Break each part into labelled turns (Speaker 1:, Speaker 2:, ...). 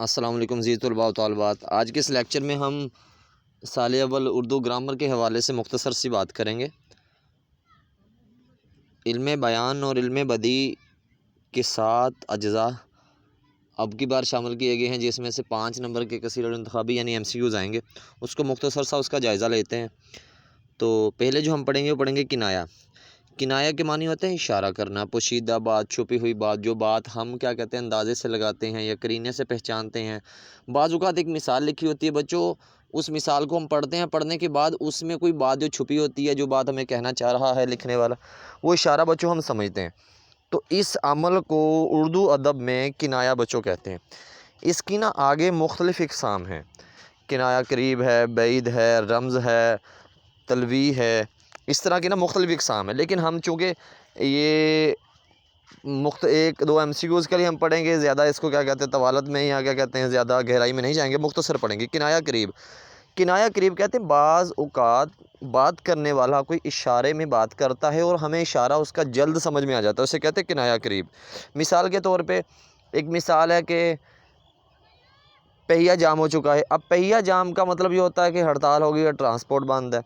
Speaker 1: السلام علیکم جی طلباء و طالبات۔ آج کے اس لیکچر میں ہم سال اول اردو گرامر کے حوالے سے مختصر سی بات کریں گے۔ علم بیان اور علم بدیع کے 7 اجزاء اب کی بار شامل کیے گئے ہیں، جس میں سے 5 نمبر کے کثیر الانتخابی یعنی MCQs آئیں گے۔ اس کو مختصر سا اس کا جائزہ لیتے ہیں۔ تو پہلے جو ہم پڑھیں گے وہ پڑھیں گے کنایا۔ کنایا کے معنی ہوتے ہیں اشارہ کرنا، پوشیدہ بات، چھپی ہوئی بات، جو بات ہم کیا کہتے ہیں اندازے سے لگاتے ہیں یا قرینے سے پہچانتے ہیں۔ بعض اوقات ایک مثال لکھی ہوتی ہے بچوں، اس مثال کو ہم پڑھتے ہیں، پڑھنے کے بعد اس میں کوئی بات جو چھپی ہوتی ہے، جو بات ہمیں کہنا چاہ رہا ہے لکھنے والا، وہ اشارہ بچوں ہم سمجھتے ہیں۔ تو اس عمل کو اردو ادب میں کنایا بچوں کہتے ہیں۔ اس کی آگے مختلف اقسام ہیں۔ کنایا قریب ہے، بعید ہے، رمز ہے، تلویح ہے، اس طرح کی مختلف اقسام ہیں۔ لیکن ہم چونکہ یہ 1-2 MCQs کے لیے ہم پڑھیں گے، زیادہ اس کو کیا کہتے ہیں طوالت میں یا کیا کہتے ہیں زیادہ گہرائی میں نہیں جائیں گے، مختصر پڑھیں گے۔ کنایا قریب، کنایا قریب کہتے ہیں بعض اوقات بات کرنے والا کوئی اشارے میں بات کرتا ہے اور ہمیں اشارہ اس کا جلد سمجھ میں آ جاتا ہے، اسے کہتے ہیں کنایا قریب۔ مثال کے طور پہ ایک مثال ہے کہ پہیہ جام ہو چکا ہے۔ اب پہیہ جام کا مطلب یہ ہوتا ہے کہ ہڑتال ہو گئی اور ٹرانسپورٹ بند ہے۔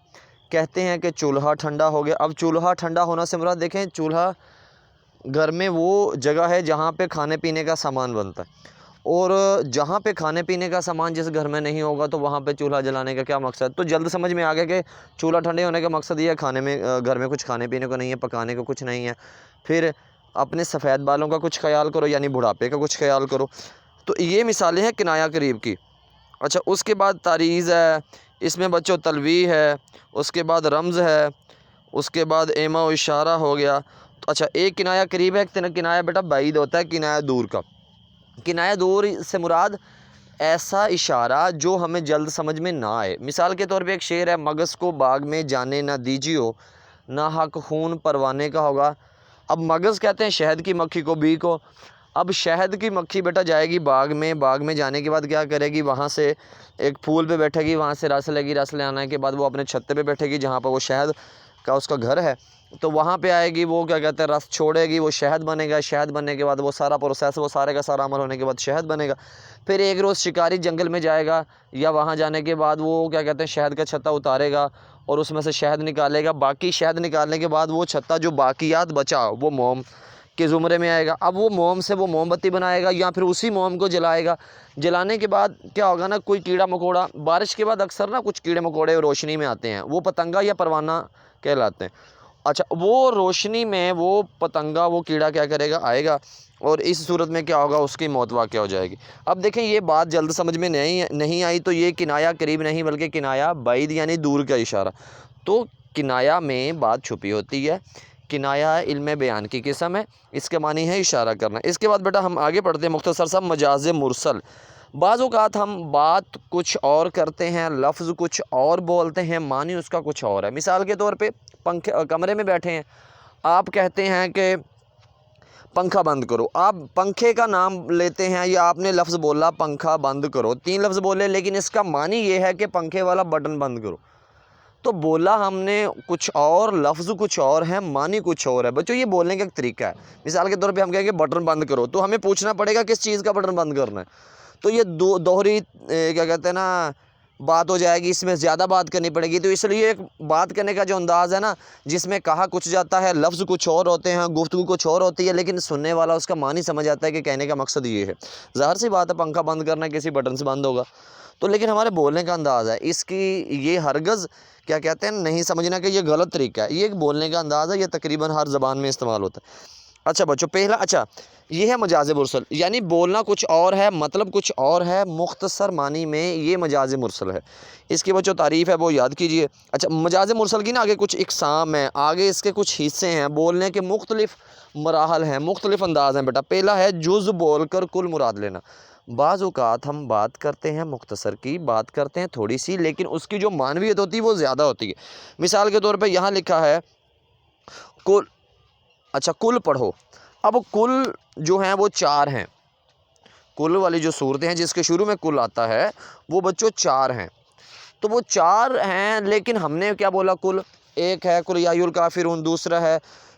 Speaker 1: کہتے ہیں کہ چولہا ٹھنڈا ہو گیا۔ اب چولہا ٹھنڈا ہونا سے مراد دیکھیں، چولہا گھر میں وہ جگہ ہے جہاں پہ کھانے پینے کا سامان بنتا ہے، اور جہاں پہ کھانے پینے کا سامان جس گھر میں نہیں ہوگا تو وہاں پہ چولہا جلانے کا کیا مقصد؟ تو جلد سمجھ میں آ گیا کہ چولہا ٹھنڈے ہونے کا مقصد یہ ہے گھر میں کچھ کھانے پینے کو نہیں ہے، پکانے کو کچھ نہیں ہے۔ پھر اپنے سفید بالوں کا کچھ خیال کرو، یعنی بڑھاپے کا کچھ خیال کرو۔ تو یہ مثالیں ہیں کنایا قریب کی۔ اچھا، اس کے بعد تعریض ہے، اس میں بچوں تلویح ہے، اس کے بعد رمز ہے، اس کے بعد ایما و اشارہ ہو گیا۔ اچھا، ایک کنایا قریب ہے، ایک کنایا بیٹا بعید ہوتا ہے، کنایا دور کا۔ کنایا دور سے مراد ایسا اشارہ جو ہمیں جلد سمجھ میں نہ آئے۔ مثال کے طور پہ ایک شعر ہے، مگس کو باغ میں جانے نہ دیجیو، نہ حق خون پروانے کا ہوگا۔ اب مگس کہتے ہیں شہد کی مکھی کو، بی کو۔ اب شہد کی مکھی بیٹا جائے گی باغ میں جانے کے بعد کیا کرے گی؟ وہاں سے ایک پھول پہ بیٹھے گی، وہاں سے رس لے گی، رس لے آنے کے بعد وہ اپنے چھتے پہ بیٹھے گی جہاں پہ وہ شہد کا اس کا گھر ہے، تو وہاں پہ آئے گی، وہ کیا کہتے ہیں رس چھوڑے گی، وہ شہد بنے گا، شہد بننے کے بعد وہ سارا پروسیس، وہ سارے کا سارا عمل ہونے کے بعد شہد بنے گا۔ پھر ایک روز شکاری جنگل میں جائے گا، یا وہاں جانے کے بعد وہ کیا کہتے ہیں شہد کا چھتا اتارے گا اور اس میں سے شہد نکالے گا۔ باقی شہد نکالنے کے بعد وہ چھتا جو باقیات بچا وہ موم کے زمرے میں آئے گا۔ اب وہ موم سے وہ موم بتی بنائے گا، یا پھر اسی موم کو جلائے گا۔ جلانے کے بعد کیا ہوگا نا، کوئی کیڑا مکوڑا، بارش کے بعد اکثر کچھ کیڑے مکوڑے روشنی میں آتے ہیں، وہ پتنگا یا پروانہ کہلاتے ہیں۔ اچھا، وہ روشنی میں وہ پتنگا، وہ کیڑا کیا کرے گا؟ آئے گا، اور اس صورت میں کیا ہوگا؟ اس کی موت واقع ہو جائے گی۔ اب دیکھیں، یہ بات جلد سمجھ میں نہیں آئی تو یہ کنایا قریب نہیں بلکہ کنایا بعید یعنی دور کا اشارہ۔ تو کنایا میں بات چھپی ہوتی ہے، کنایا علم بیان کی قسم ہے، اس کے معنی ہے اشارہ کرنا۔ اس کے بعد بیٹا ہم آگے پڑھتے ہیں مختصر سا مجاز مرسل۔ بعض اوقات ہم بات کچھ اور کرتے ہیں، لفظ کچھ اور بولتے ہیں، معنی اس کا کچھ اور ہے۔ مثال کے طور پہ کمرے میں بیٹھے ہیں، آپ کہتے ہیں کہ پنکھا بند کرو۔ آپ پنکھے کا نام لیتے ہیں، یا آپ نے لفظ بولا پنکھا بند کرو، 3 لفظ بولے، لیکن اس کا معنی یہ ہے کہ پنکھے والا بٹن بند کرو۔ تو بولا ہم نے کچھ اور، لفظ کچھ اور ہے، معنی کچھ اور ہے۔ بچوں یہ بولنے کا ایک طریقہ ہے۔ مثال کے طور پہ ہم کہیں گے بٹن بند کرو، تو ہمیں پوچھنا پڑے گا کس چیز کا بٹن بند کرنا ہے۔ تو یہ دوہری کیا کہتے ہیں نا بات ہو جائے گی، اس میں زیادہ بات کرنی پڑے گی۔ تو اس لیے ایک بات کرنے کا جو انداز ہے نا، جس میں کہا کچھ جاتا ہے، لفظ کچھ اور ہوتے ہیں، گفتگو کچھ اور ہوتی ہے، لیکن سننے والا اس کا معنی سمجھ آتا ہے کہ کہنے کا مقصد یہ ہے۔ ظاہر سی بات ہے، پنکھا بند کرنا کسی بٹن سے بند ہوگا، تو لیکن ہمارے بولنے کا انداز ہے، اس کی یہ ہرگز کیا کہتے ہیں نہیں سمجھنا کہ یہ غلط طریقہ ہے۔ یہ ایک بولنے کا انداز ہے، یہ تقریباً ہر زبان میں استعمال ہوتا ہے۔ اچھا بچوں، پہلا یہ ہے مجاز مرسل، یعنی بولنا کچھ اور ہے، مطلب کچھ اور ہے، مختصر معنی میں یہ مجاز مرسل ہے۔ اس کی بچوں تعریف ہے وہ یاد کیجئے۔ اچھا، مجاز مرسل کی آگے کچھ اقسام ہیں، آگے اس کے کچھ حصے ہیں، بولنے کے مختلف مراحل ہیں، مختلف انداز ہیں بیٹا۔ پہلا ہے جز بول کر کل مراد لینا۔ بعض اوقات ہم بات کرتے ہیں مختصر کی، بات کرتے ہیں تھوڑی سی، لیکن اس کی جو معنویت ہوتی ہے وہ زیادہ ہوتی ہے۔ مثال کے طور پہ یہاں لکھا ہے کل، اچھا کل پڑھو۔ اب کل جو ہیں وہ 4 ہیں، کل والی جو صورتیں ہیں جس کے شروع میں کل آتا ہے وہ بچوں 4 ہیں۔ تو وہ 4 ہیں، لیکن ہم نے کیا بولا؟ کل ایک ہے کل یا الکافرون، دوسرا ہے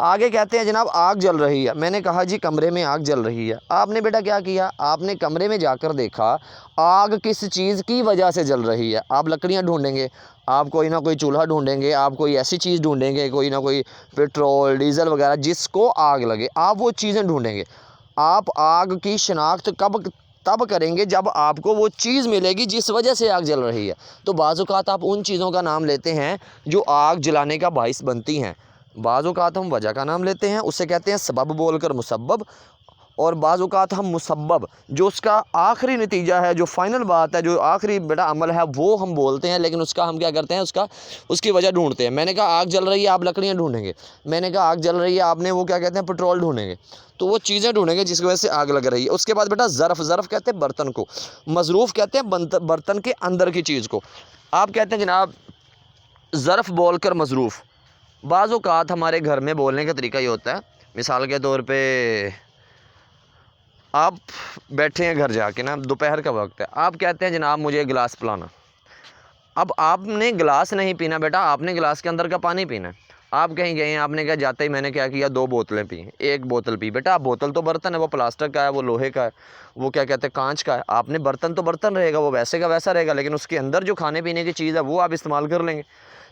Speaker 1: آگے کہتے ہیں جناب آگ جل رہی ہے، میں نے کہا جی کمرے میں آگ جل رہی ہے، آپ نے بیٹا کیا کیا، آپ نے کمرے میں جا کر دیکھا آگ کس چیز کی وجہ سے جل رہی ہے، آپ لکڑیاں ڈھونڈیں گے، آپ کوئی نہ کوئی چولہا ڈھونڈیں گے، آپ کوئی ایسی چیز ڈھونڈیں گے، کوئی نہ کوئی پیٹرول ڈیزل وغیرہ جس کو آگ لگے، آپ وہ چیزیں ڈھونڈیں گے۔ آپ آگ کی شناخت تب کریں گے جب آپ کو وہ چیز ملے گی جس وجہ سے آگ جل رہی ہے۔ تو بعض اوقات آپ ان چیزوں کا نام لیتے ہیں جو آگ جلانے کا باعث بنتی ہیں، بعض اوقات ہم وجہ کا نام لیتے ہیں، اسے کہتے ہیں سبب بول کر مسبب، اور بعض اوقات ہم مسبب جو اس کا آخری نتیجہ ہے، جو فائنل بات ہے، جو آخری بیٹا عمل ہے وہ ہم بولتے ہیں، لیکن اس کا ہم کیا کرتے ہیں، اس کی وجہ ڈھونڈتے ہیں۔ میں نے کہا آگ جل رہی ہے، آپ لکڑیاں ڈھونڈیں گے، میں نے کہا آگ جل رہی ہے، آپ نے وہ کیا کہتے ہیں پیٹرول ڈھونڈیں گے، تو وہ چیزیں ڈھونڈیں گے جس کی وجہ سے آگ لگ رہی ہے۔ اس کے بعد بیٹا ظرف کہتے ہیں برتن کو، مظروف کہتے ہیں برتن کے اندر کی چیز کو۔ آپ کہتے ہیں جناب ظرف بول کر مظروف، بعض اوقات ہمارے گھر میں بولنے کا طریقہ یہ ہوتا ہے، مثال کے طور پہ آپ بیٹھے ہیں گھر جا کے نا، دوپہر کا وقت ہے، آپ کہتے ہیں جناب مجھے گلاس پلانا، اب آپ نے گلاس نہیں پینا بیٹا، آپ نے گلاس کے اندر کا پانی پینا ہے۔ آپ کہیں گئے ہیں، آپ نے کہا جاتے ہی میں نے کیا کیا 2 بوتلیں پی، 1 بوتل پی، بیٹا بوتل تو برتن ہے، وہ پلاسٹک کا ہے، وہ لوہے کا ہے، وہ کیا کہتے ہیں کانچ کا ہے، آپ نے برتن تو برتن رہے گا، وہ ویسے کا ویسا رہے گا، لیکن اس کے اندر جو کھانے پینے کی چیز ہے وہ آپ استعمال کر لیں گے۔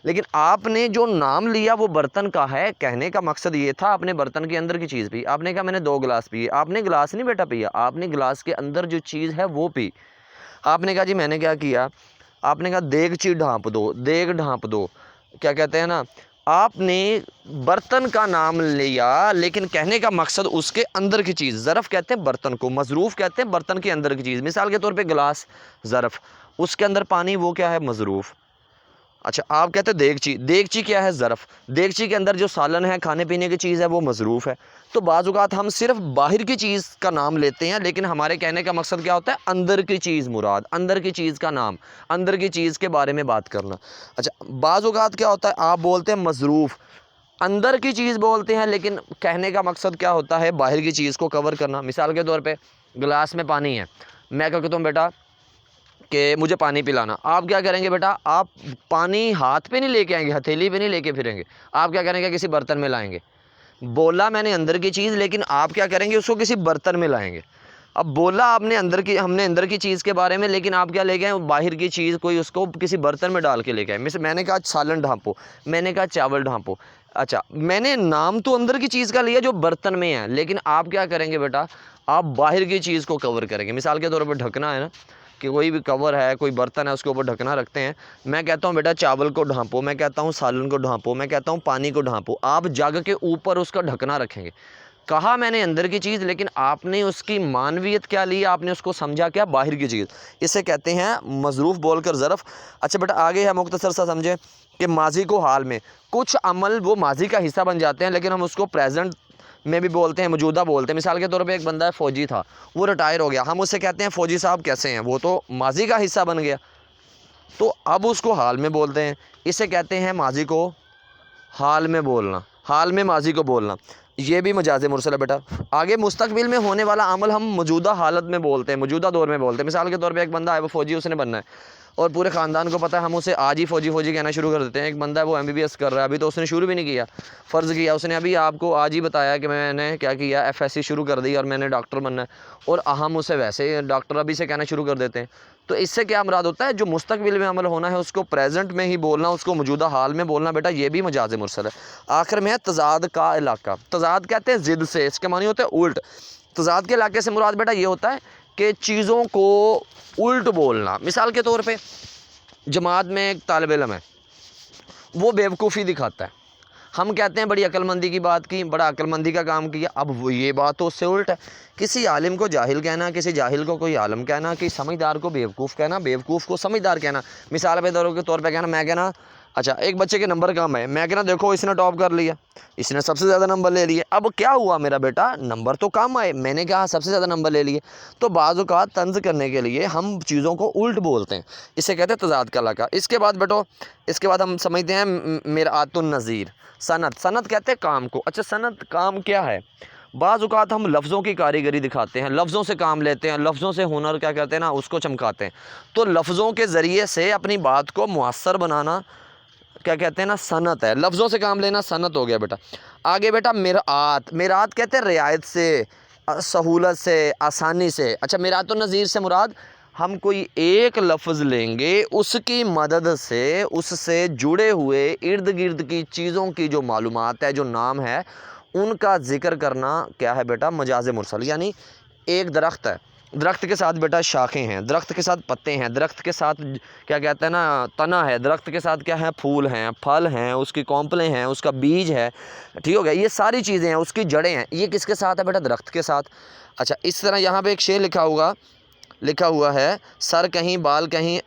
Speaker 1: لیکن آپ نے جو نام لیا وہ برتن کا ہے، کہنے کا مقصد یہ تھا آپ نے برتن کے اندر کی چیز پی، آپ نے کہا میں نے 2 گلاس پیے، آپ نے گلاس نہیں بیٹا پیا، آپ نے گلاس کے اندر جو چیز ہے وہ پی۔ آپ نے کہا جی میں نے کیا کیا، آپ نے کہا دیگچی دیگ ڈھانپ دو، کیا کہتے ہیں نا، آپ نے برتن کا نام لیا لیکن کہنے کا مقصد اس کے اندر کی چیز، ظرف کہتے ہیں برتن کو، مظروف کہتے ہیں برتن کے اندر کی چیز۔ مثال کے طور پہ گلاس ظرف، اس کے اندر پانی، وہ کیا ہے مظروف۔ اچھا آپ کہتے ہیں دیگچی کیا ہے ظرف، دیگچی کے اندر جو سالن ہے کھانے پینے کی چیز ہے وہ مظروف ہے۔ تو بعض اوقات ہم صرف باہر کی چیز کا نام لیتے ہیں، لیکن ہمارے کہنے کا مقصد کیا ہوتا ہے، اندر کی چیز مراد، اندر کی چیز کا نام، اندر کی چیز کے بارے میں بات کرنا۔ اچھا بعض اوقات کیا ہوتا ہے، آپ بولتے ہیں مظروف، اندر کی چیز بولتے ہیں لیکن کہنے کا مقصد کیا ہوتا ہے، باہر کی چیز کو کور کرنا۔ مثال کے طور پہ گلاس میں پانی ہے، میں کہتا ہوں بیٹا کہ مجھے پانی پلانا، آپ کیا کریں گے بیٹا، آپ پانی ہاتھ پہ نہیں لے کے آئیں گے، ہتھیلی پہ نہیں لے کے پھریں گے، آپ کیا کریں گے، کسی برتن میں لائیں گے۔ بولا میں نے اندر کی چیز، لیکن آپ کیا کریں گے، اس کو کسی برتن میں لائیں گے۔ اب بولا آپ نے ہم نے اندر کی چیز کے بارے میں، لیکن آپ کیا لے گئے باہر کی چیز، کوئی اس کو کسی برتن میں ڈال کے لے گئے۔ میں نے کہا سالن ڈھانپو، میں نے کہا چاول ڈھانپو، اچھا میں نے نام تو اندر کی چیز کا لیا جو برتن میں ہے، لیکن آپ کیا کریں گے بیٹا، آپ باہر کی چیز کو کور کریں گے۔ مثال کے طور پر ڈھکنا ہے نا، کہ کوئی بھی کور ہے، کوئی برتن ہے، اس کے اوپر ڈھکنا رکھتے ہیں، میں کہتا ہوں بیٹا چاول کو ڈھانپو، میں کہتا ہوں سالن کو ڈھانپو، میں کہتا ہوں پانی کو ڈھانپو، آپ جگ کے اوپر اس کا ڈھکنا رکھیں گے۔ کہا میں نے اندر کی چیز، لیکن آپ نے اس کی معنویت کیا لی، آپ نے اس کو سمجھا کیا، باہر کی چیز، اسے کہتے ہیں مظروف بول کر ظرف۔ اچھا بیٹا آگے ہے، مختصر سا سمجھیں کہ ماضی کو حال میں، کچھ عمل وہ ماضی کا حصہ بن جاتے ہیں لیکن ہم اس کو پریزنٹ میں بھی بولتے ہیں، موجودہ بولتے ہیں۔ مثال کے طور پہ ایک بندہ ہے فوجی تھا، وہ ریٹائر ہو گیا، ہم اسے کہتے ہیں فوجی صاحب کیسے ہیں، وہ تو ماضی کا حصہ بن گیا، تو اب اس کو حال میں بولتے ہیں، اسے کہتے ہیں ماضی کو حال میں بولنا، حال میں ماضی کو بولنا، یہ بھی مجاز مرسل ہے بیٹا۔ آگے مستقبل میں ہونے والا عمل ہم موجودہ حالت میں بولتے ہیں، موجودہ دور میں بولتے ہیں۔ مثال کے طور پہ ایک بندہ ہے، وہ فوجی، اس نے بننا ہے اور پورے خاندان کو پتہ ہے، ہم اسے آج ہی فوجی کہنا شروع کر دیتے ہیں۔ ایک بندہ ہے وہ MBBS کر رہا ہے، ابھی تو اس نے شروع بھی نہیں کیا، فرض کیا اس نے، ابھی آپ کو آج ہی بتایا کہ میں نے کیا کیا، FSC شروع کر دی اور میں نے ڈاکٹر بننا ہے، اور ہم اسے ویسے ڈاکٹر ابھی سے کہنا شروع کر دیتے ہیں۔ تو اس سے کیا مراد ہوتا ہے، جو مستقبل میں عمل ہونا ہے اس کو پریزنٹ میں ہی بولنا، اس کو موجودہ حال میں بولنا، بیٹا یہ بھی مجاز مرسل ہے۔ آخر میں ہے تضاد کا علاقہ، تضاد کہتے ہیں ضد سے، اس کے معنی ہوتے ہیں الٹ۔ تضاد کے علاقے سے مراد بیٹا یہ ہوتا ہے کہ چیزوں کو الٹ بولنا۔ مثال کے طور پہ جماعت میں ایک طالب علم ہے، وہ بیوقوفی دکھاتا ہے، ہم کہتے ہیں بڑی عقل مندی کی بات کی، بڑا عقل مندی کا کام کیا، اب وہ یہ بات تو اس سے الٹ ہے۔ کسی عالم کو جاہل کہنا، کسی جاہل کو کوئی عالم کہنا، کسی سمجھدار کو بیوقوف کہنا، بیوقوف کو سمجھدار کہنا۔ مثال کے طور پہ کہنا، میں کہنا اچھا ایک بچے کے نمبر کم ہے، میں کہنا دیکھو اس نے ٹاپ کر لیا، اس نے سب سے زیادہ نمبر لے لیے، اب کیا ہوا میرا بیٹا، نمبر تو کم آئے، میں نے کہا سب سے زیادہ نمبر لے لیے۔ تو بعض اوقات طنز کرنے کے لیے ہم چیزوں کو الٹ بولتے ہیں، اسے کہتے ہیں تضاد کا علاقہ۔ اس کے بعد بیٹو، اس کے بعد ہم سمجھتے ہیں مرآت النظیر، صنعت کہتے ہیں کام کو۔ اچھا صنعت کام کیا ہے، بعض اوقات ہم لفظوں کی کاریگری دکھاتے ہیں، لفظوں سے کام لیتے ہیں، لفظوں سے ہنر کیا کہتے ہیں نا، اس کو چمکاتے ہیں۔ تو لفظوں کے ذریعے سے اپنی بات کو مؤثر بنانا، کیا کہتے ہیں نا صنعت ہے، لفظوں سے کام لینا صنعت ہو گیا بیٹا۔ آگے بیٹا مرآت، مرآت کہتے ہیں رعایت سے، سہولت سے، آسانی سے۔ اچھا مرآت النظیر سے مراد ہم کوئی ایک لفظ لیں گے، اس کی مدد سے اس سے جڑے ہوئے ارد گرد کی چیزوں کی جو معلومات ہے، جو نام ہے، ان کا ذکر کرنا کیا ہے بیٹا؟ مجاز مرسل۔ یعنی ایک درخت ہے، درخت کے ساتھ بیٹا شاخیں ہیں، درخت کے ساتھ پتے ہیں، درخت کے ساتھ کیا کہتے ہیں نا تنا ہے، درخت کے ساتھ کیا ہے؟ پھول ہیں، پھل ہیں، اس کی کونپلیں ہیں، اس کا بیج ہے، ٹھیک ہو گیا؟ یہ ساری چیزیں ہیں، اس کی جڑیں ہیں، یہ کس کے ساتھ ہے بیٹا؟ درخت کے ساتھ۔ اچھا اس طرح یہاں پہ ایک شعر لکھا ہوا ہے، سر کہیں بال کہیں،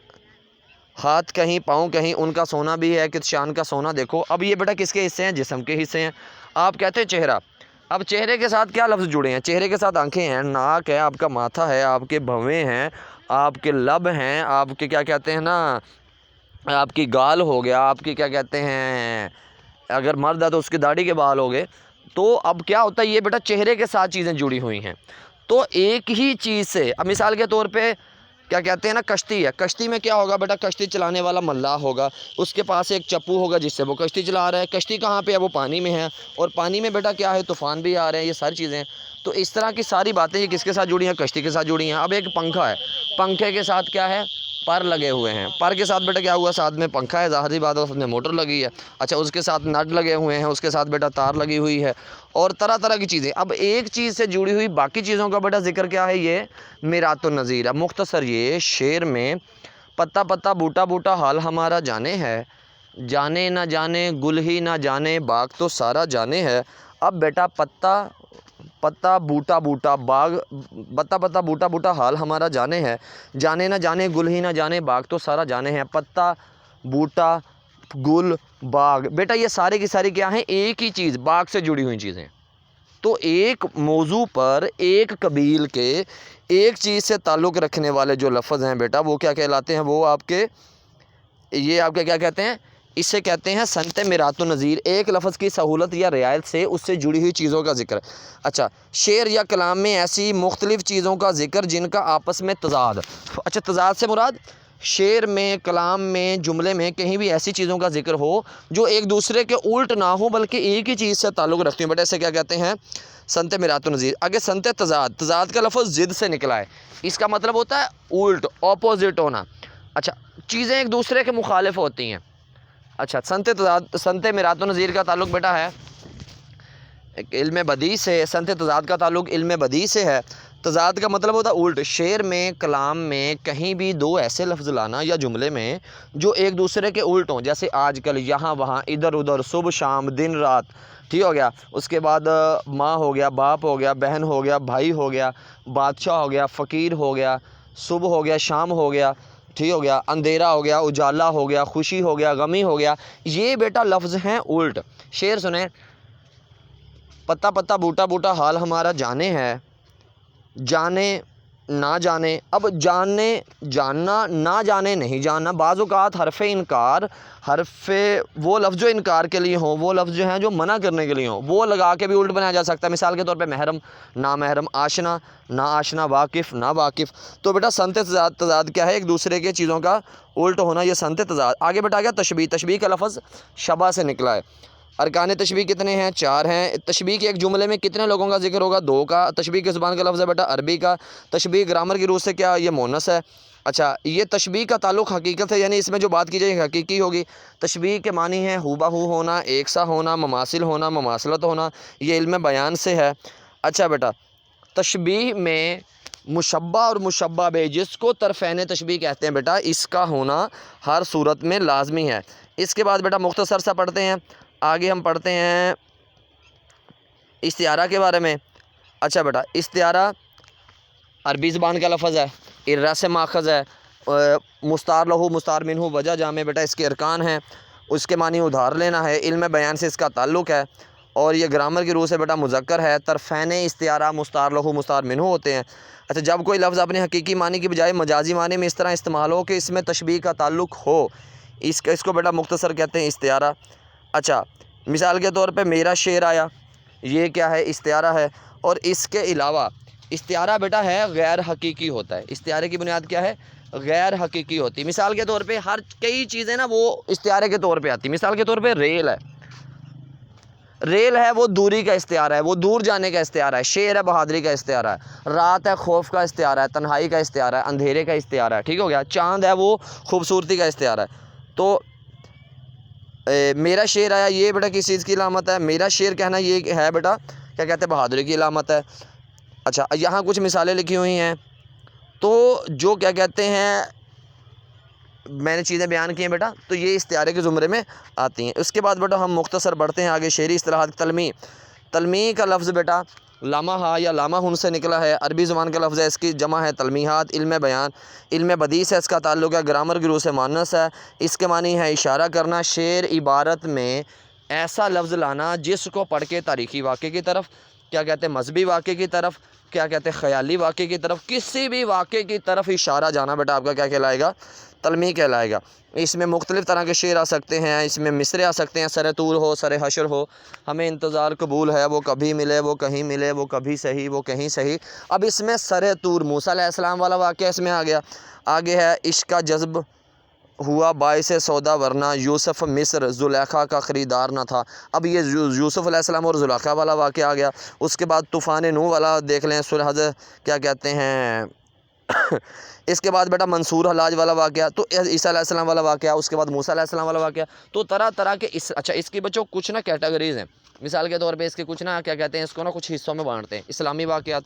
Speaker 1: ہاتھ کہیں پاؤں کہیں، ان کا سونا بھی ہے کس شان کا سونا دیکھو۔ اب یہ بیٹا کس کے حصے ہیں؟ جسم کے حصے ہیں۔ آپ کہتے ہیں چہرہ، اب چہرے کے ساتھ کیا لفظ جڑے ہیں؟ چہرے کے ساتھ آنکھیں ہیں، ناک ہے، آپ کا ماتھا ہے، آپ کے بھویں ہیں، آپ کے لب ہیں، آپ کے کیا کہتے ہیں نا، آپ کی گال ہو گیا، آپ کی کیا کہتے ہیں، اگر مرد ہے تو اس کی داڑھی کے بال ہو گئے۔ تو اب کیا ہوتا ہے؟ یہ بیٹا چہرے کے ساتھ چیزیں جڑی ہوئی ہیں۔ تو ایک ہی چیز سے، اب مثال کے طور پہ کیا کہتے ہیں نا کشتی ہے، کشتی میں کیا ہوگا بیٹا؟ کشتی چلانے والا ملاح ہوگا، اس کے پاس ایک چپو ہوگا جس سے وہ کشتی چلا رہا ہے۔ کشتی کہاں پہ ہے؟ وہ پانی میں ہے، اور پانی میں بیٹا کیا ہے؟ طوفان بھی آ رہے ہیں، یہ ساری چیزیں ہیں۔ تو اس طرح کی ساری باتیں یہ کس کے ساتھ جڑی ہیں؟ کشتی کے ساتھ جڑی ہیں۔ اب ایک پنکھا ہے، پنکھے کے ساتھ کیا ہے؟ پر لگے ہوئے ہیں، پر کے ساتھ بیٹا کیا ہوا؟ ساتھ میں پنکھا ہے، ظاہری بات ہے اس میں موٹر لگی ہے۔ اچھا اس کے ساتھ نٹ لگے ہوئے ہیں، اس کے ساتھ بیٹا تار لگی ہوئی ہے، اور طرح طرح کی چیزیں۔ اب ایک چیز سے جڑی ہوئی باقی چیزوں کا بیٹا ذکر کیا ہے؟ یہ میرات النظیر ہے۔ مختصر یہ شعر میں پتا پتا بوٹا بوٹا حال ہمارا جانے ہے، جانے نہ جانے گل ہی نہ جانے باغ تو سارا جانے ہے۔ اب بیٹا پتا پتا بوٹا بوٹا باغ، پتا پتا بوٹا بوٹا حال ہمارا جانے ہے، جانے نہ جانے گل ہی نہ جانے باغ تو سارا جانے ہے۔ پتا بوٹا گل باغ، بیٹا یہ سارے کی ساری کیا ہیں؟ ایک ہی چیز، باغ سے جڑی ہوئی چیزیں۔ تو ایک موضوع پر ایک قبیل کے ایک چیز سے تعلق رکھنے والے جو لفظ ہیں بیٹا وہ کیا کہلاتے ہیں؟ وہ آپ کے یہ آپ کے کیا کہتے ہیں؟ اس سے کہتے ہیں صنعت میرات النظیر۔ ایک لفظ کی سہولت یا رعایت سے اس سے جڑی ہوئی چیزوں کا ذکر۔ اچھا شعر یا کلام میں ایسی مختلف چیزوں کا ذکر جن کا آپس میں تضاد۔ اچھا تضاد سے مراد شعر میں، کلام میں، جملے میں کہیں بھی ایسی چیزوں کا ذکر ہو جو ایک دوسرے کے الٹ نہ ہو بلکہ ایک ہی چیز سے تعلق رکھتی ہوں، بیٹا اسے کیا کہتے ہیں؟ صنعت میرات النظیر۔ آگے صنعت تضاد، تضاد کا لفظ ضد سے نکلا ہے، اس کا مطلب ہوتا ہے الٹ، اپوزٹ ہونا۔ اچھا چیزیں ایک دوسرے کے مخالف ہوتی ہیں۔ اچھا صنعت میرات النظیر کا تعلق بیٹا ہے ایک علم بدیع سے، صنعت تضاد کا تعلق علم بدیع سے ہے۔ تضاد کا مطلب ہوتا ہے الٹ۔ شعر میں، کلام میں کہیں بھی دو ایسے لفظ لانا یا جملے میں جو ایک دوسرے کے الٹ ہوں، جیسے آج کل، یہاں وہاں، ادھر ادھر، صبح شام، دن رات، ٹھیک ہو گیا؟ اس کے بعد ماں ہو گیا، باپ ہو گیا، بہن ہو گیا، بھائی ہو گیا، بادشاہ ہو گیا، فقیر ہو گیا، صبح ہو گیا، شام ہو گیا، ٹھیک ہو گیا؟ اندھیرا ہو گیا، اجالا ہو گیا، خوشی ہو گیا، غمی ہو گیا، یہ بیٹا لفظ ہیں الٹ۔ شعر سنیں، پتا پتا بوٹا بوٹا حال ہمارا جانے ہے، جانے نہ جانے۔ اب جانے جاننا، نہ جانے نہیں جاننا۔ بعض اوقات حرف انکار، حرف وہ لفظ جو انکار کے لیے ہوں، وہ لفظ جو ہیں جو منع کرنے کے لیے ہوں، وہ لگا کے بھی الٹ بنایا جا سکتا ہے۔ مثال کے طور پہ محرم، نا محرم، آشنا، نا آشنا، واقف، نا واقف۔ تو بیٹا صنعت تضاد کیا ہے؟ ایک دوسرے کے چیزوں کا الٹ ہونا، یہ صنعت تضاد۔ آگے بیٹا گیا تشبیہ، تشبیہ کا لفظ شبہ سے نکلا ہے۔ ارکان تشبیہ کتنے ہیں؟ 4 ہیں۔ تشبیہ کے ایک جملے میں کتنے لوگوں کا ذکر ہوگا؟ 2 کا۔ تشبیہ کی زبان کا لفظ ہے بیٹا عربی کا۔ تشبیہ گرامر کی روح سے کیا؟ یہ مؤنث ہے۔ اچھا یہ تشبیہ کا تعلق حقیقت ہے، یعنی اس میں جو بات کی جائے حقیقی ہوگی۔ تشبیہ کے معنی ہیں ہو بہو ہونا، ایک سا ہونا، مماثل ہونا، مماثلت ہونا، یہ علم بیان سے ہے۔ اچھا بیٹا تشبیہ میں مشبہ اور مشبہ بہ، جس کو طرفین تشبیہ کہتے ہیں بیٹا، اس کا ہونا ہر صورت میں لازمی ہے۔ اس کے بعد بیٹا مختصر سا پڑھتے ہیں، آگے ہم پڑھتے ہیں استعارہ کے بارے میں۔ اچھا بیٹا استعارہ عربی زبان کا لفظ ہے، ارہ سے ماخذ ہے، مستعار لہو، مستعار منہ، وجہ جامع، بیٹا اس کے ارکان ہیں، اس کے معنی ادھار لینا ہے، علم بیان سے اس کا تعلق ہے، اور یہ گرامر کی روح سے بیٹا مذکر ہے۔ طرفین استعارہ مستعار لہو، مستعار منہ ہوتے ہیں۔ اچھا جب کوئی لفظ اپنے حقیقی معنی کی بجائے مجازی معنی میں اس طرح استعمال ہو کہ اس میں تشبیہ کا تعلق ہو، اس کو بیٹا مختصر کہتے ہیں استعارہ۔ اچھا مثال کے طور پہ میرا شعر آیا، یہ کیا ہے؟ استعارہ ہے۔ اور اس کے علاوہ استعارہ بیٹا ہے غیر حقیقی ہوتا ہے۔ استعارے کی بنیاد کیا ہے؟ غیر حقیقی ہوتی. مثال کے طور پہ ہر کئی چیزیں نا وہ استعارے کے طور پہ آتی. مثال کے طور پہ ریل ہے وہ دوری کا استعارہ ہے, وہ دور جانے کا استعارہ ہے. شیر ہے بہادری کا استعارہ ہے. رات ہے خوف کا استعارہ ہے, تنہائی کا استعارہ ہے, اندھیرے کا استعارہ ہے. ٹھیک ہو گیا. چاند ہے وہ خوبصورتی کا استعارہ ہے. تو میرا شیر آیا, یہ بیٹا کس چیز کی علامت ہے؟ میرا شیر کہنا یہ ہے بیٹا کیا کہتے ہیں بہادری کی علامت ہے. اچھا یہاں کچھ مثالیں لکھی ہوئی ہیں. تو جو کیا کہتے ہیں میں نے چیزیں بیان کی ہیں بیٹا, تو یہ استعارے کے زمرے میں آتی ہیں. اس کے بعد بیٹا ہم مختصر بڑھتے ہیں آگے. شعری اصطلاحات. تلمیح کا لفظ بیٹا لامہ یا لامہ ہن سے نکلا ہے. عربی زبان کا لفظ ہے, اس کی جمع ہے تلمیحات. علم بیان علم بدیع سے اس کا تعلق ہے. گرامر کی روح سے مؤنث ہے. اس کے معنی ہے اشارہ کرنا. شعر عبارت میں ایسا لفظ لانا جس کو پڑھ کے تاریخی واقعے کی طرف, کیا کہتے ہیں مذہبی واقعے کی طرف, کیا کہتے ہیں خیالی واقعے کی طرف, کسی بھی واقعے کی طرف اشارہ جانا بیٹا آپ کا کیا کہلائے گا؟ تلمیح کہلائے گا. اس میں مختلف طرح کے شعر آ سکتے ہیں, اس میں مصرے آ سکتے ہیں. سر طور ہو, سر حشر ہو, ہمیں انتظار قبول ہے, وہ کبھی ملے وہ کہیں ملے, وہ کبھی صحیح وہ کہیں صحیح. اب اس میں سر طور موسیٰ علیہ السلام والا واقعہ اس میں آ گیا. آگے ہے عشق کا جذب ہوا باعث سودا ورنہ یوسف مصر زلیخا کا خریدار نہ تھا. اب یہ یوسف علیہ السلام اور زلیخا والا واقعہ آ گیا. اس کے بعد طوفان نوح والا دیکھ لیں, سلحز کیا کہتے ہیں اس کے بعد بیٹا منصور حلاج والا واقعہ, تو عیسیٰ علیہ السلام والا واقعہ, اس کے بعد موسیٰ علیہ السلام والا واقعہ. تو طرح طرح کے اچھا اس کی بچوں کچھ نا کیٹیگریز ہیں. مثال کے طور پہ اس کے کچھ نا کیا کہتے ہیں اس کو نا کچھ حصوں میں بانٹتے ہیں. اسلامی واقعات,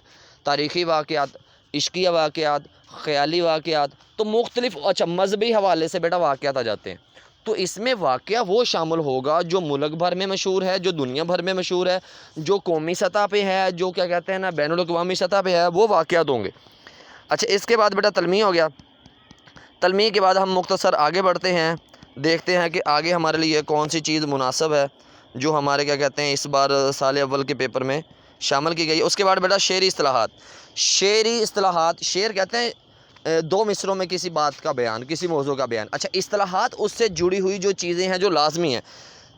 Speaker 1: تاریخی واقعات, عشقیہ واقعات, خیالی واقعات. تو مختلف اچھا مذہبی حوالے سے بیٹا واقعات آ جاتے ہیں. تو اس میں واقعہ وہ شامل ہوگا جو ملک بھر میں مشہور ہے, جو دنیا بھر میں مشہور ہے, جو قومی سطح پہ ہے, جو کیا کہتے ہیں نا بین الاقوامی سطح پہ ہے, وہ واقعات ہوں گے. اچھا اس کے بعد بیٹا تلمیح ہو گیا. تلمیح کے بعد ہم مختصر آگے بڑھتے ہیں, دیکھتے ہیں کہ آگے ہمارے لیے کون سی چیز مناسب ہے جو ہمارے کیا کہتے ہیں اس بار سال اول کے پیپر میں شامل کی گئی. اس کے بعد بیٹا شعری اصطلاحات. شعری اصطلاحات, شعر کہتے ہیں دو مصروں میں کسی بات کا بیان, کسی موضوع کا بیان. اچھا اصطلاحات اس سے جڑی ہوئی جو چیزیں ہیں جو لازمی ہیں.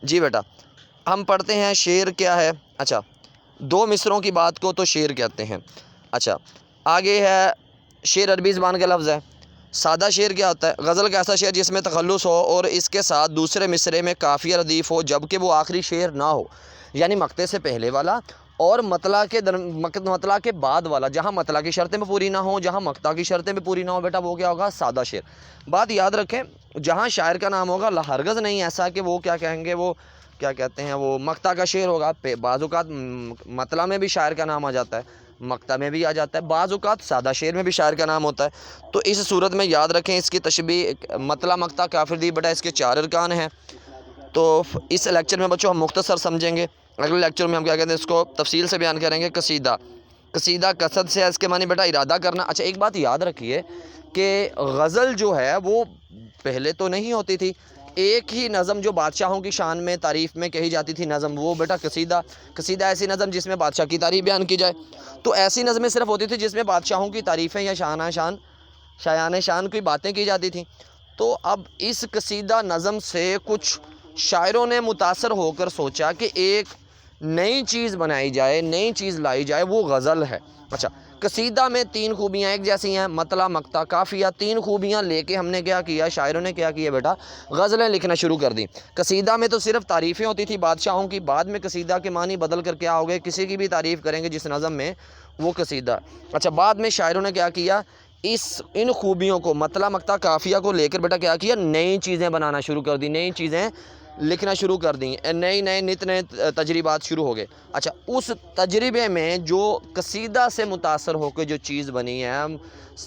Speaker 1: جی بیٹا ہم پڑھتے ہیں شعر کیا ہے. اچھا دو مصروں کی بات کو تو شعر کہتے ہیں. اچھا آگے ہے شعر عربی زبان کا لفظ ہے. سادہ شعر کیا ہوتا ہے؟ غزل کا ایسا شعر جس میں تخلص ہو اور اس کے ساتھ دوسرے مصرے میں قافیہ ردیف ہو جبکہ وہ آخری شعر نہ ہو, یعنی مقطع سے پہلے والا اور مطلع کے بعد والا. جہاں مطلع کی شرطیں بھی پوری نہ ہوں, جہاں مقطع کی شرطیں بھی پوری نہ ہوں بیٹا وہ کیا ہوگا؟ سادہ شعر. بات یاد رکھیں جہاں شاعر کا نام ہوگا ہرگز نہیں ایسا کہ وہ کیا کہیں گے, وہ کیا کہتے ہیں وہ مقطع کا شعر ہوگا. بعض اوقات مطلع میں بھی شاعر کا نام آ جاتا ہے, مقطع میں بھی آ جاتا ہے, بعض اوقات سادہ شعر میں بھی شاعر کا نام ہوتا ہے. تو اس صورت میں یاد رکھیں اس کی تشبیہ مطلع مقطع کافر دی بیٹا اس کے 4 ارکان ہیں. تو اس لیکچر میں بچوں ہم مختصر سمجھیں گے, اگلے لیکچر میں ہم کیا کہتے ہیں اس کو تفصیل سے بیان کریں گے. قصیدہ قصد سے اس کے معنی بیٹا ارادہ کرنا. اچھا ایک بات یاد رکھیے کہ غزل جو ہے وہ پہلے تو نہیں ہوتی تھی, ایک ہی نظم جو بادشاہوں کی شان میں تعریف میں کہی جاتی تھی نظم, وہ بیٹا قصیدہ ایسی نظم جس میں بادشاہ کی تعریف بیان کی جائے. تو ایسی نظمیں صرف ہوتی تھی جس میں بادشاہوں کی تعریفیں یا شایان شان کی باتیں کی جاتی تھیں. تو اب اس قصیدہ نظم سے کچھ شاعروں نے متاثر ہو کر سوچا کہ ایک نئی چیز بنائی جائے, نئی چیز لائی جائے, وہ غزل ہے. اچھا قصیدہ میں 3 خوبیاں ایک جیسی ہیں, مطلع مقطع قافیہ. 3 خوبیاں لے کے ہم نے کیا کیا, شاعروں نے کیا کیا بیٹا, غزلیں لکھنا شروع کر دیں. قصیدہ میں تو صرف تعریفیں ہوتی تھی بادشاہوں کی, بعد میں قصیدہ کے معنی بدل کر کیا ہو گئے, کسی کی بھی تعریف کریں گے جس نظم میں وہ قصیدہ. اچھا بعد میں شاعروں نے کیا کیا, ان خوبیوں کو مطلع مقطع قافیہ کو لے کر بیٹا کیا کیا, نئی چیزیں بنانا شروع کر دی, نئی چیزیں لکھنا شروع کر دیں, نئے تجربات شروع ہو گئے. اچھا اس تجربے میں جو قصیدہ سے متاثر ہو کے جو چیز بنی ہے,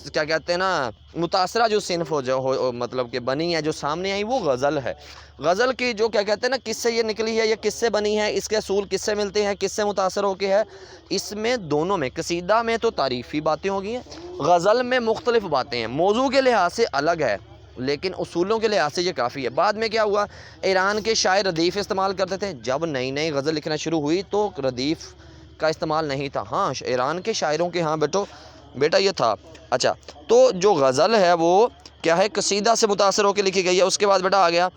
Speaker 1: کیا کہتے ہیں نا متاثرہ جو صنف ہو مطلب کہ بنی ہے, جو سامنے آئی, وہ غزل ہے. غزل کی جو کیا کہتے ہیں نا کس سے یہ نکلی ہے, یہ کس سے بنی ہے, اس کے اصول کس سے ملتے ہیں, کس سے متاثر ہو کے ہے. اس میں دونوں میں قصیدہ میں تو تعریفی باتیں ہو گئی ہیں, غزل میں مختلف باتیں ہیں, موضوع کے لحاظ سے الگ ہے لیکن اصولوں کے لحاظ سے یہ کافی ہے. بعد میں کیا ہوا, ایران کے شاعر ردیف استعمال کرتے تھے. جب نئی غزل لکھنا شروع ہوئی تو ردیف کا استعمال نہیں تھا. ہاں ایران کے شاعروں کے ہاں بیٹا یہ تھا. اچھا تو جو غزل ہے وہ کیا ہے, قصیدہ سے متاثر ہو کے لکھی گئی ہے. اس کے بعد بیٹا آ گیا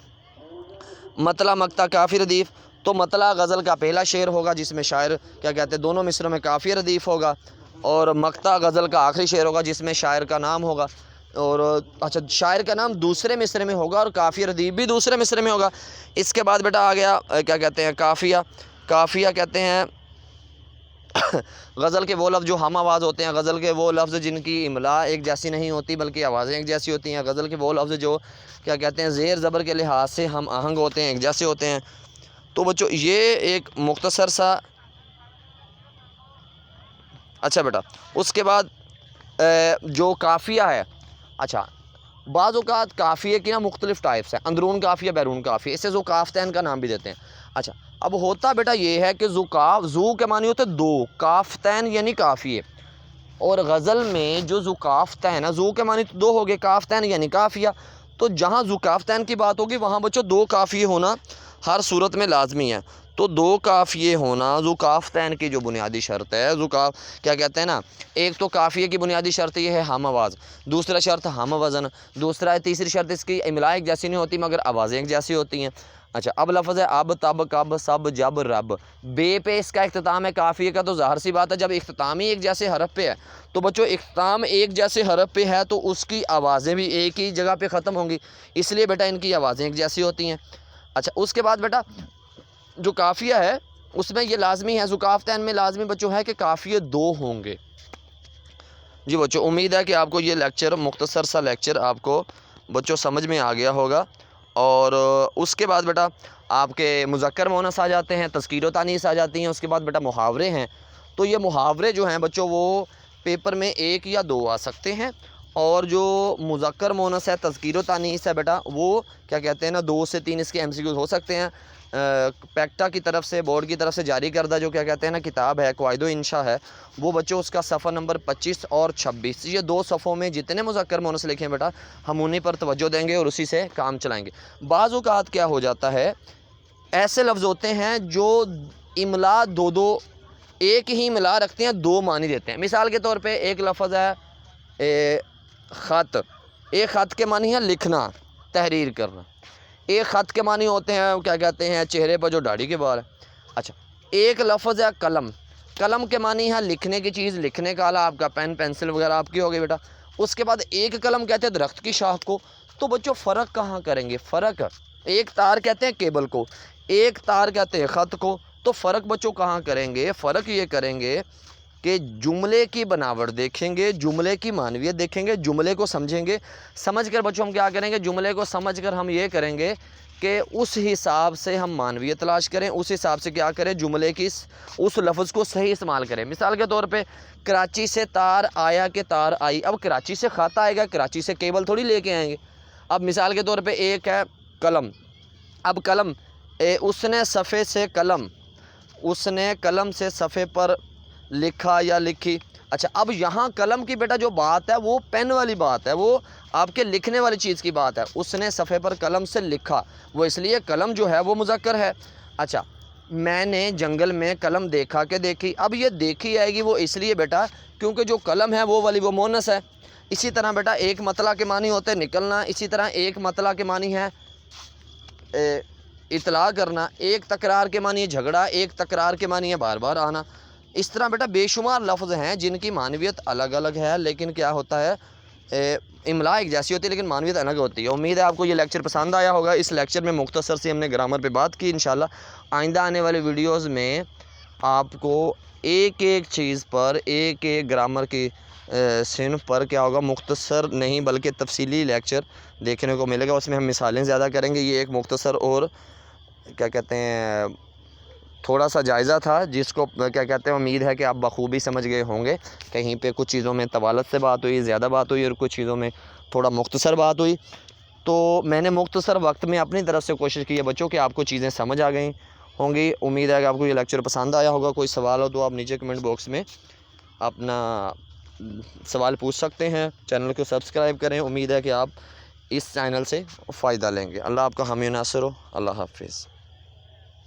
Speaker 1: مطلع مقطع قافیہ ردیف. تو مطلع غزل کا پہلا شعر ہوگا جس میں شاعر کیا کہتے ہیں دونوں مصروں میں قافیہ ردیف ہوگا, اور مقطع غزل کا آخری شعر ہوگا جس میں شاعر کا نام ہوگا. اور اچھا شاعر کا نام دوسرے مصرے میں ہوگا اور قافیہ ردیف بھی دوسرے مصرے میں ہوگا۔ اس کے بعد بیٹا آ گیا کیا کہتے ہیں قافیہ۔ قافیہ کہتے ہیں غزل کے وہ لفظ جو ہم آواز ہوتے ہیں، غزل کے وہ لفظ جن کی املا ایک جیسی نہیں ہوتی بلکہ آوازیں ایک جیسی ہوتی ہیں، غزل کے وہ لفظ جو کیا کہتے ہیں زیر زبر کے لحاظ سے ہم آہنگ ہوتے ہیں، ایک جیسے ہوتے ہیں۔ تو بچوں یہ ایک مختصر سا اچھا بیٹا اس کے بعد جو قافیہ ہے، اچھا بعض اوقات قافیے کی نا مختلف ٹائپس ہیں، اندرون قافیہ بیرون قافیہ، اسے ذوقافتین کا نام بھی دیتے ہیں۔ اچھا اب ہوتا بیٹا یہ ہے کہ ذو کے معنی ہوتے دو، قافتین یعنی قافیے، اور غزل میں جو ذوقافتین ہے، ذو کے معنی تو دو ہو گئے، قافتین یعنی قافیہ، تو جہاں ذوقافتین کی بات ہوگی وہاں بچوں دو قافیے ہونا ہر صورت میں لازمی ہے۔ تو دو قافیے ہونا ذوقافتین کی جو بنیادی شرط ہے، کیا کہتے ہیں نا، ایک تو قافیے کی بنیادی شرط یہ ہے ہم آواز، دوسرا شرط ہم وزن، تیسری شرط اس کی املا ایک جیسی نہیں ہوتی مگر آوازیں ایک جیسی ہوتی ہیں۔ اچھا اب لفظ ہے اب تب کب سب جب رب، بے پہ اس کا اختتام ہے قافیے کا، تو ظاہر سی بات ہے جب اختتام ہی ایک جیسے حرف پہ ہے تو بچوں اختتام ایک جیسے حرف پہ ہے تو اس کی آوازیں بھی ایک ہی جگہ پہ ختم ہوں گی، اس لیے بیٹا ان کی آوازیں ایک جیسی ہوتی ہیں۔ اچھا اس کے بعد بیٹا جو قافیہ ہے اس میں یہ لازمی ہے، ذوقافتین میں لازمی بچوں ہے کہ قافیے دو ہوں گے۔ جی بچوں امید ہے کہ آپ کو یہ لیکچر مختصر سا لیکچر آپ کو بچوں سمجھ میں آ گیا ہوگا۔ اور اس کے بعد بیٹا آپ کے مذکر مؤنث آ جاتے ہیں، تذکیر و تانیث آ جاتی ہیں، اس کے بعد بیٹا محاورے ہیں۔ تو یہ محاورے جو ہیں بچوں وہ پیپر میں ایک یا دو آ سکتے ہیں، اور جو مذکر مؤنث ہے تذکیر و تانیث ہے بیٹا وہ کیا کہتے ہیں نا 2 سے 3 اس کے MCQ ہو سکتے ہیں۔ پیکٹا کی طرف سے بورڈ کی طرف سے جاری کردہ جو کیا کہتے ہیں نا کتاب ہے قواعد و انشاء ہے، وہ بچوں اس کا صفحہ نمبر 25 اور 26، یہ 2 صفحوں میں جتنے مذکر مؤنث لکھے ہیں بیٹا ہم انہیں پر توجہ دیں گے اور اسی سے کام چلائیں گے۔ بعض اوقات کیا ہو جاتا ہے ایسے لفظ ہوتے ہیں جو املا دو ایک ہی املا رکھتے ہیں، دو معنی دیتے ہیں۔ مثال کے طور پہ ایک لفظ ہے خط، ایک خط کے معنی ہے لکھنا، تحریر کرنا، ایک خط کے معنی ہوتے ہیں کیا کہتے ہیں چہرے پر جو داڑھی کے بال ہے۔ اچھا ایک لفظ ہے قلم، قلم کے معنی ہے لکھنے کی چیز، لکھنے کا آلہ، آپ کا پین پینسل وغیرہ آپ کی ہوگی بیٹا۔ اس کے بعد ایک قلم کہتے ہیں درخت کی شاخ کو، تو بچوں فرق کہاں کریں گے؟ فرق ایک تار کہتے ہیں کیبل کو، ایک تار کہتے ہیں خط کو، تو فرق بچوں کہاں کریں گے؟ فرق یہ کریں گے کہ جملے کی بناوٹ دیکھیں گے، جملے کی معنویت دیکھیں گے، جملے کو سمجھیں گے، سمجھ کر بچوں ہم کیا کریں گے؟ جملے کو سمجھ کر ہم یہ کریں گے کہ اس حساب سے ہم معنویت تلاش کریں، اس حساب سے کیا کریں جملے کی اس لفظ کو صحیح استعمال کریں۔ مثال کے طور پہ کراچی سے تار آیا کہ تار آئی، اب کراچی سے خط آئے گا، کراچی سے کیبل تھوڑی لے کے آئیں گے۔ اب مثال کے طور پہ ایک ہے قلم، اب قلم اس نے صفحے سے قلم، اس نے قلم سے صفحے پر لکھا یا لکھی۔ اچھا اب یہاں قلم کی بیٹا جو بات ہے وہ پین والی بات ہے، وہ آپ کے لکھنے والی چیز کی بات ہے، اس نے صفحے پر قلم سے لکھا، وہ اس لیے قلم جو ہے وہ مذکر ہے۔ اچھا میں نے جنگل میں قلم دیکھا کہ دیکھی، اب یہ دیکھی آئے گی وہ اس لیے بیٹا کیونکہ جو قلم ہے وہ والی وہ مؤنث ہے۔ اسی طرح بیٹا ایک مطلع کے معنی ہوتے ہیں نکلنا، اسی طرح ایک مطلع کے معنی ہے اطلاع کرنا، ایک تکرار کے معنی ہے جھگڑا، ایک تکرار کے معنی ہے بار بار آنا۔ اس طرح بیٹا بے شمار لفظ ہیں جن کی معنویت الگ الگ ہے، لیکن کیا ہوتا ہے املا ایک جیسی ہوتی ہے لیکن معنویت الگ ہوتی ہے۔ امید ہے آپ کو یہ لیکچر پسند آیا ہوگا۔ اس لیکچر میں مختصر سی ہم نے گرامر پہ بات کی، انشاءاللہ آئندہ آنے والے ویڈیوز میں آپ کو ایک ایک چیز پر، ایک ایک گرامر کی صنف پر کیا ہوگا مختصر نہیں بلکہ تفصیلی لیکچر دیکھنے کو ملے گا، اس میں ہم مثالیں زیادہ کریں گے۔ یہ ایک مختصر اور کیا کہتے ہیں تھوڑا سا جائزہ تھا جس کو کیا کہتے ہیں امید ہے کہ آپ بخوبی سمجھ گئے ہوں گے۔ کہیں پہ کچھ چیزوں میں طوالت سے بات ہوئی، زیادہ بات ہوئی، اور کچھ چیزوں میں تھوڑا مختصر بات ہوئی، تو میں نے مختصر وقت میں اپنی طرف سے کوشش کی ہے بچوں کہ آپ کو چیزیں سمجھ آ گئی ہوں گی۔ امید ہے کہ آپ کو یہ لیکچر پسند آیا ہوگا۔ کوئی سوال ہو تو آپ نیچے کمنٹ باکس میں اپنا سوال پوچھ سکتے ہیں۔ چینل کو سبسکرائب کریں، امید ہے کہ آپ اس چینل سے فائدہ لیں گے۔ اللہ آپ کا حامی و ناصر ہو۔ اللہ حافظ۔